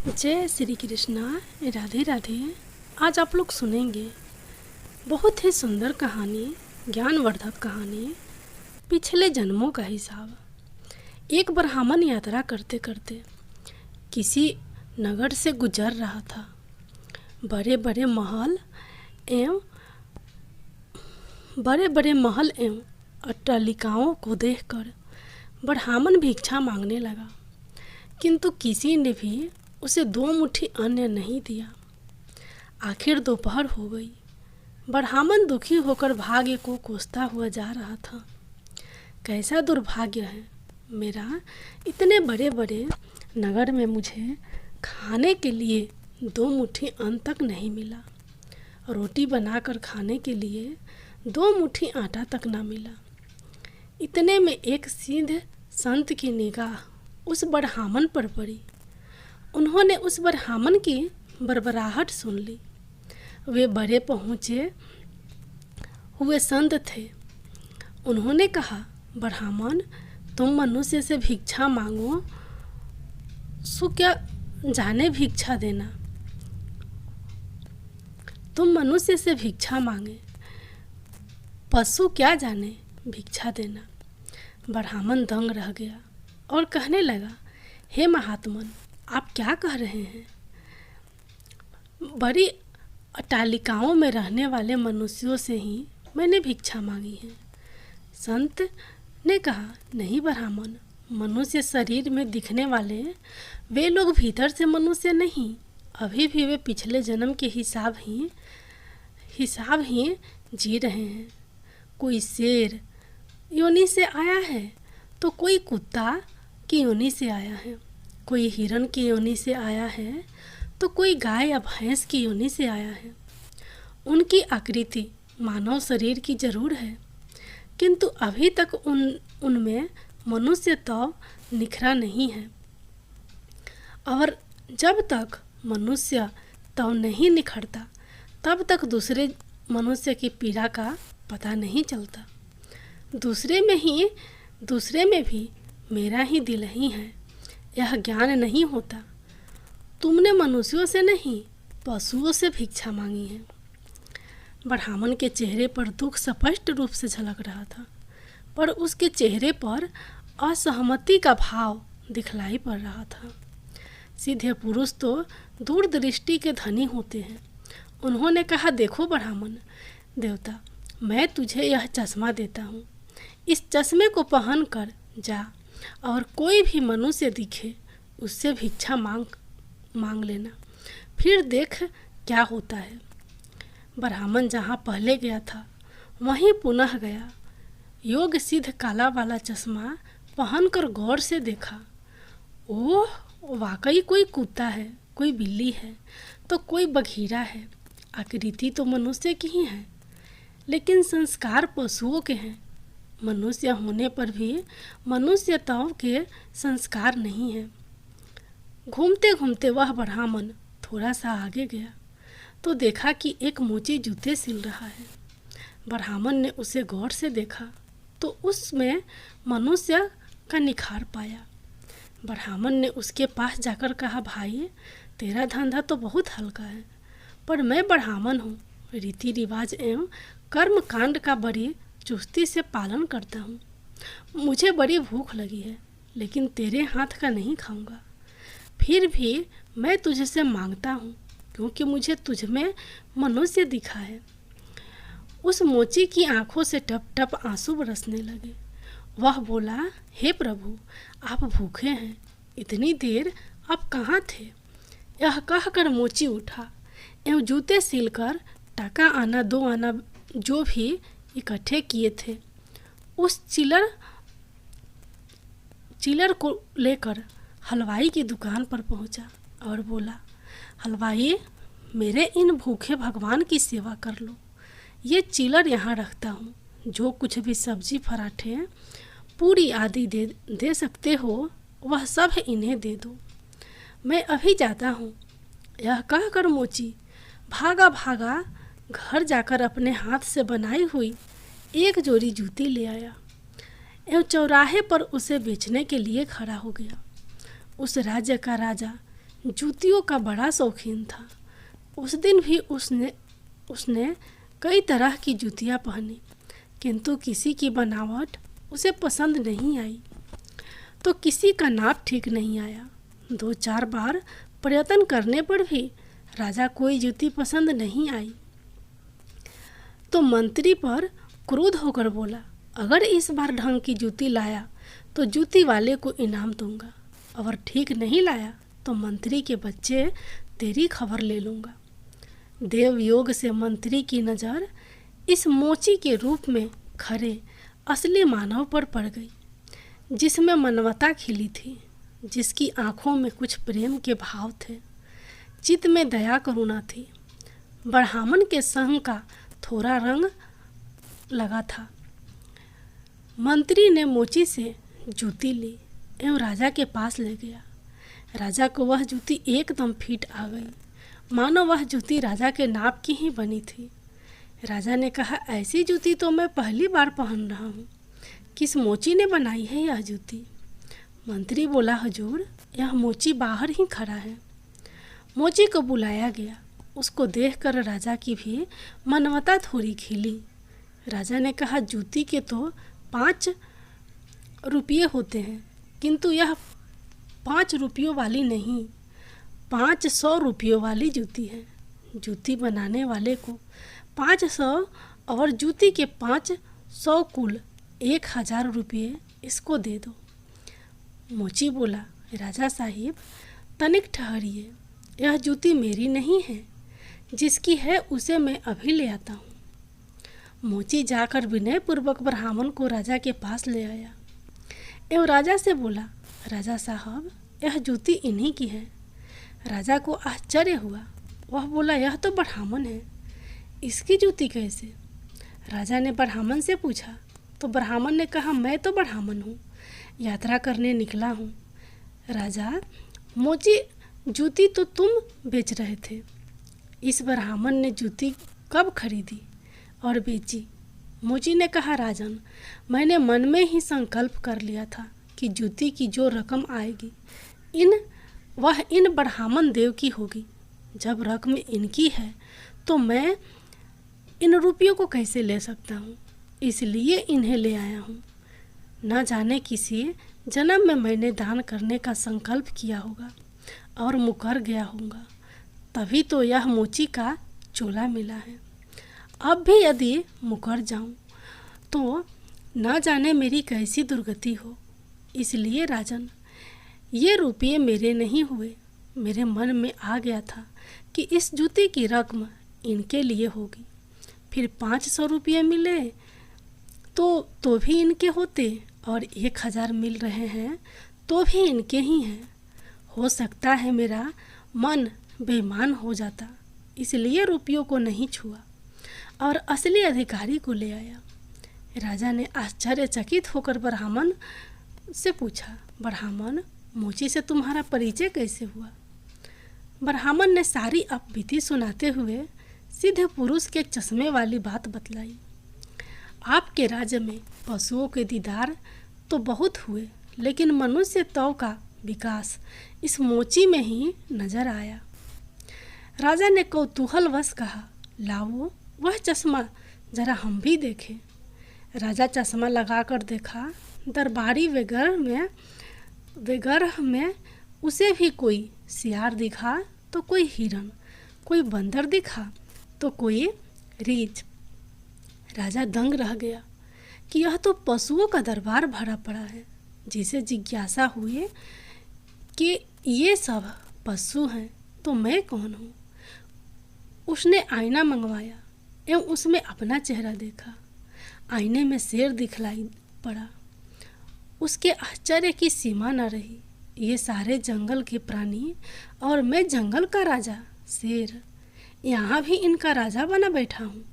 जय श्री कृष्णा। राधे राधे। आज आप लोग सुनेंगे बहुत ही सुंदर कहानी, ज्ञानवर्धक कहानी, पिछले जन्मों का हिसाब। एक ब्राह्मण यात्रा करते करते किसी नगर से गुजर रहा था। बड़े बड़े महल एवं अट्टालिकाओं को देखकर ब्राह्मण भिक्षा मांगने लगा, किंतु किसी ने भी उसे 2 मुट्ठी अन्न नहीं दिया। आखिर दोपहर हो गई। ब्राह्मण दुखी होकर भाग्य को कोसता हुआ जा रहा था। कैसा दुर्भाग्य है मेरा, इतने बड़े बड़े नगर में मुझे खाने के लिए 2 मुट्ठी अन्न तक नहीं मिला। रोटी बनाकर खाने के लिए 2 मुट्ठी आटा तक ना मिला। इतने में एक सिद्ध संत की निगाह उस ब्राह्मण पर पड़ी। उन्होंने उस ब्राह्मण की बड़बड़ाहट सुन ली। वे बड़े पहुँचे हुए संत थे। उन्होंने कहा, ब्राह्मण, तुम मनुष्य से भिक्षा मांगो सो क्या जाने भिक्षा देना। तुम मनुष्य से भिक्षा मांगे, पशु क्या जाने भिक्षा देना। ब्राह्मण दंग रह गया और कहने लगा, हे महात्मन, आप क्या कह रहे हैं? बड़ी अट्टालिकाओं में रहने वाले मनुष्यों से ही मैंने भिक्षा मांगी है। संत ने कहा, नहीं ब्राह्मण, मनुष्य शरीर में दिखने वाले वे लोग भीतर से मनुष्य नहीं, अभी भी वे पिछले जन्म के हिसाब ही जी रहे हैं। कोई शेर योनि से आया है तो कोई कुत्ता की योनि से आया है, कोई हिरण की योनि से आया है तो कोई गाय या भैंस की योनि से आया है। उनकी आकृति मानव शरीर की जरूर है, किंतु अभी तक उनमें मनुष्य तो निखरा नहीं है। और जब तक मनुष्य तो नहीं निखरता, तब तक दूसरे मनुष्य की पीड़ा का पता नहीं चलता। दूसरे में भी मेरा ही दिल ही है, यह ज्ञान नहीं होता। तुमने मनुष्यों से नहीं, पशुओं से भिक्षा मांगी है। ब्राह्मण के चेहरे पर दुख स्पष्ट रूप से झलक रहा था, पर उसके चेहरे पर असहमति का भाव दिखलाई पड़ रहा था। सीधे पुरुष तो दूरदृष्टि के धनी होते हैं। उन्होंने कहा, देखो ब्राह्मण देवता, मैं तुझे यह चश्मा देता हूँ। इस चश्मे को पहन कर जा और कोई भी मनुष्य दिखे उससे भिक्षा मांग लेना, फिर देख क्या होता है। ब्राह्मण जहाँ पहले गया था वहीं पुनः गया। योग सिद्ध काला वाला चश्मा पहनकर गौर से देखा। ओह, वाकई कोई कुत्ता है, कोई बिल्ली है तो कोई बघीरा है। आकृति तो मनुष्य की ही है, लेकिन संस्कार पशुओं के हैं। मनुष्य होने पर भी मनुष्यताओं के संस्कार नहीं है। घूमते घूमते वह ब्राह्मण थोड़ा सा आगे गया तो देखा कि एक मोची जूते सिल रहा है। ब्राह्मण ने उसे गौर से देखा तो उसमें मनुष्य का निखार पाया। ब्राह्मण ने उसके पास जाकर कहा, भाई, तेरा धंधा तो बहुत हल्का है, पर मैं ब्राह्मण हूँ, रीति रिवाज एवं कर्म कांड का बड़ी चुस्ती से पालन करता हूँ। मुझे बड़ी भूख लगी है, लेकिन तेरे हाथ का नहीं खाऊंगा। फिर भी मैं तुझसे मांगता हूँ, क्योंकि मुझे तुझ में मनुष्य दिखा है। उस मोची की आंखों से टप टप आंसू बरसने लगे। वह बोला, हे प्रभु, आप भूखे हैं, इतनी देर आप कहाँ थे? यह कहकर मोची उठा एवं जूते सिलकर टाका आना 2 आना जो भी इकट्ठे किए थे उस चिलर को लेकर हलवाई की दुकान पर पहुंचा और बोला, हलवाई, मेरे इन भूखे भगवान की सेवा कर लो। ये चिलर यहाँ रखता हूँ, जो कुछ भी सब्जी पराठे पूरी आदि दे सकते हो वह सब इन्हें दे दो। मैं अभी जाता हूँ। यह कहकर मोची भागा घर जाकर अपने हाथ से बनाई हुई एक जोड़ी जूती ले आया एवं चौराहे पर उसे बेचने के लिए खड़ा हो गया। उस राज्य का राजा जूतियों का बड़ा शौकीन था। उस दिन भी उसने कई तरह की जूतियाँ पहनी, किंतु किसी की बनावट उसे पसंद नहीं आई, तो किसी का नाप ठीक नहीं आया। 2-4 बार प्रयत्न करने पर भी राजा कोई जूती पसंद नहीं आई, तो मंत्री पर क्रोध होकर बोला, अगर इस बार ढंग की जूती लाया तो जूती वाले को इनाम दूंगा, अगर ठीक नहीं लाया तो मंत्री के बच्चे तेरी खबर ले लूँगा। देवयोग से मंत्री की नज़र इस मोची के रूप में खड़े असली मानव पर पड़ गई, जिसमें मानवता खिली थी, जिसकी आंखों में कुछ प्रेम के भाव थे, चित्त में दया करुणा थी। ब्राह्मण के संग का थोड़ा रंग लगा था। मंत्री ने मोची से जूती ली एवं राजा के पास ले गया। राजा को वह जूती एकदम फिट आ गई, मानो वह जूती राजा के नाप की ही बनी थी। राजा ने कहा, ऐसी जूती तो मैं पहली बार पहन रहा हूँ, किस मोची ने बनाई है यह जूती? मंत्री बोला, हुजूर, यह मोची बाहर ही खड़ा है। मोची को बुलाया गया। उसको देखकर राजा की भी मानवता थोड़ी खिली। राजा ने कहा, जूती के तो 5 रुपये होते हैं, किंतु यह 5 रुपयों वाली नहीं, 500 रुपयों वाली जूती है। जूती बनाने वाले को 500 और जूती के 500 कुल 1000 रुपये इसको दे दो। मोची बोला, राजा साहिब, तनिक ठहरिए, यह जूती मेरी नहीं है, जिसकी है उसे मैं अभी ले आता हूँ। मोची जाकर विनयपूर्वक ब्राह्मण को राजा के पास ले आया एवं राजा से बोला, राजा साहब, यह जूती इन्हीं की है। राजा को आश्चर्य हुआ। वह बोला, यह तो ब्राह्मण है, इसकी जूती कैसे? राजा ने ब्राह्मण से पूछा, तो ब्राह्मण ने कहा, मैं तो ब्राह्मण हूँ, यात्रा करने निकला हूँ। राजा, मोची जूती तो तुम बेच रहे थे। इस ब्राह्मण ने जूती कब खरीदी और बेची? मोची ने कहा, राजन, मैंने मन में ही संकल्प कर लिया था कि जूती की जो रकम आएगी वह इन ब्राह्मण देव की होगी। जब रकम इनकी है तो मैं इन रुपयों को कैसे ले सकता हूँ, इसलिए इन्हें ले आया हूँ। न जाने किसी जन्म में मैंने दान करने का संकल्प किया होगा और मुकर गया होगा, तभी तो यह मोची का चोला मिला है। अब भी यदि मुकर जाऊं तो न जाने मेरी कैसी दुर्गति हो। इसलिए राजन, ये रुपये मेरे नहीं हुए। मेरे मन में आ गया था कि इस जूती की रकम इनके लिए होगी, फिर 500 रुपये मिले तो भी इनके होते, और 1000 मिल रहे हैं तो भी इनके ही हैं। हो सकता है मेरा मन बेईमान हो जाता, इसलिए रुपयों को नहीं छुआ और असली अधिकारी को ले आया। राजा ने आश्चर्यचकित होकर ब्राह्मण से पूछा, ब्राह्मण, मोची से तुम्हारा परिचय कैसे हुआ? ब्राह्मण ने सारी अपबीती सुनाते हुए सिद्ध पुरुष के चश्मे वाली बात बतलाई। आपके राज्य में पशुओं के दीदार तो बहुत हुए, लेकिन मनुष्य तव का विकास इस मोची में ही नजर आया। राजा ने कौतूहलवश कहा, लाओ वह चश्मा जरा हम भी देखें। राजा चश्मा लगाकर देखा। दरबारी वगैरह में उसे भी कोई सियार दिखा तो कोई हिरन, कोई बंदर दिखा तो कोई रीछ। राजा दंग रह गया कि यह तो पशुओं का दरबार भरा पड़ा है। जिसे जिज्ञासा हुई कि ये सब पशु हैं तो मैं कौन हूँ। उसने आईना मंगवाया एवं उसमें अपना चेहरा देखा। आईने में शेर दिखलाई पड़ा। उसके आश्चर्य की सीमा न रही। ये सारे जंगल के प्राणी और मैं जंगल का राजा शेर, यहाँ भी इनका राजा बना बैठा हूँ।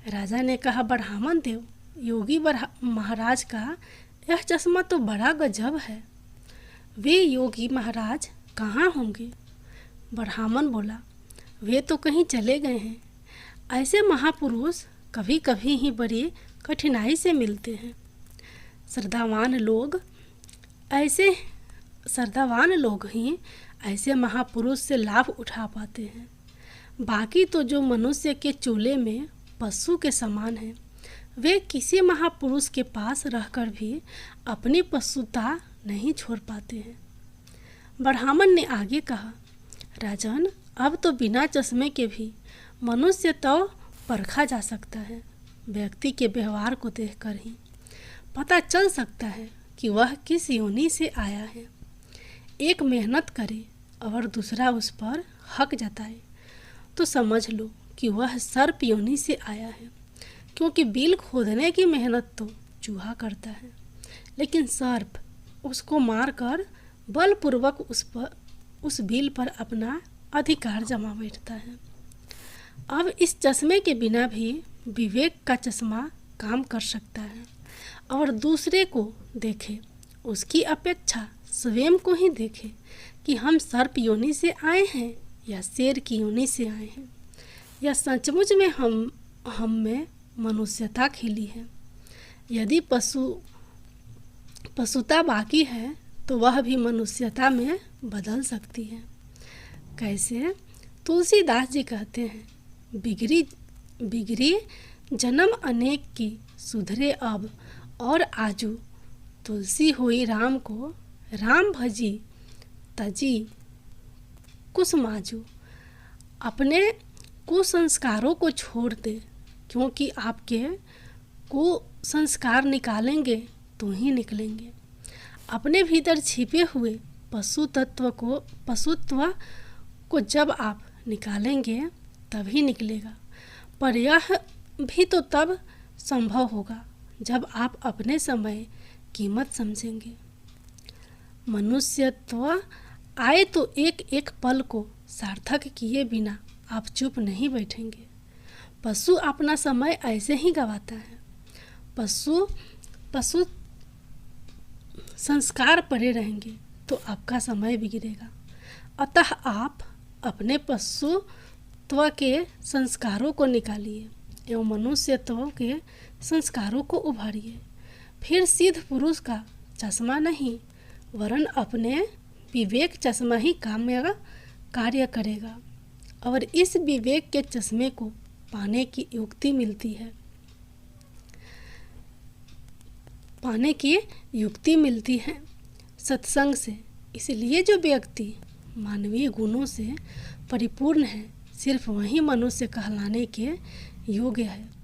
राजा ने कहा, ब्राह्मण देव, योगी महाराज का यह चश्मा तो बड़ा गजब है। वे योगी महाराज कहाँ होंगे? ब्राह्मण बोला, वे तो कहीं चले गए हैं। ऐसे महापुरुष कभी कभी ही बड़ी कठिनाई से मिलते हैं। श्रद्धावान लोग ऐसे श्रद्धावान लोग ही ऐसे महापुरुष से लाभ उठा पाते हैं। बाकी तो जो मनुष्य के चूल्हे में पशु के समान हैं, वे किसी महापुरुष के पास रहकर भी अपनी पशुता नहीं छोड़ पाते हैं। ब्राह्मण ने आगे कहा, राजन, अब तो बिना चश्मे के भी मनुष्य तो परखा जा सकता है। व्यक्ति के व्यवहार को देखकर ही पता चल सकता है कि वह किस योनि से आया है। एक मेहनत करे और दूसरा उस पर हक जताए तो समझ लो कि वह सर्प योनि से आया है, क्योंकि बिल खोदने की मेहनत तो चूहा करता है, लेकिन सर्प उसको मारकर बलपूर्वक उस बिल पर अपना अधिकार जमा बैठता है। अब इस चश्मे के बिना भी विवेक का चश्मा काम कर सकता है और दूसरे को देखे, उसकी अपेक्षा स्वयं को ही देखे कि हम सर्प योनि से आए हैं या शेर की योनि से आए हैं, या सचमुच में हम में मनुष्यता खिली है। यदि पशुता बाकी है तो वह भी मनुष्यता में बदल सकती है। कैसे? तुलसीदास जी कहते हैं, बिगड़ी जन्म अनेक की, सुधरे अब और आजू। तुलसी हुई राम को, राम भजी तजी कुसमाजू। अपने कुसंस्कारों को छोड़ दे, क्योंकि आपके कुसंस्कार निकालेंगे तो ही निकलेंगे। अपने भीतर छिपे हुए पशुत्व को जब आप निकालेंगे तभी निकलेगा, पर यह भी तो तब संभव होगा जब आप अपने समय कीमत समझेंगे। मनुष्यत्व आए तो एक एक पल को सार्थक किए बिना आप चुप नहीं बैठेंगे। पशु अपना समय ऐसे ही गंवाता है। पशु संस्कार पड़े रहेंगे तो आपका समय बिगड़ेगा। अतः आप अपने पशुत्व के संस्कारों को निकालिए एवं मनुष्यत्व के संस्कारों को उभारिए। फिर सिद्ध पुरुष का चश्मा नहीं, वरन अपने विवेक चश्मा ही कार्य करेगा, और इस विवेक के चश्मे को पाने की युक्ति मिलती है सत्संग से। इसलिए जो व्यक्ति मानवीय गुणों से परिपूर्ण है, सिर्फ वही मनुष्य कहलाने के योग्य है।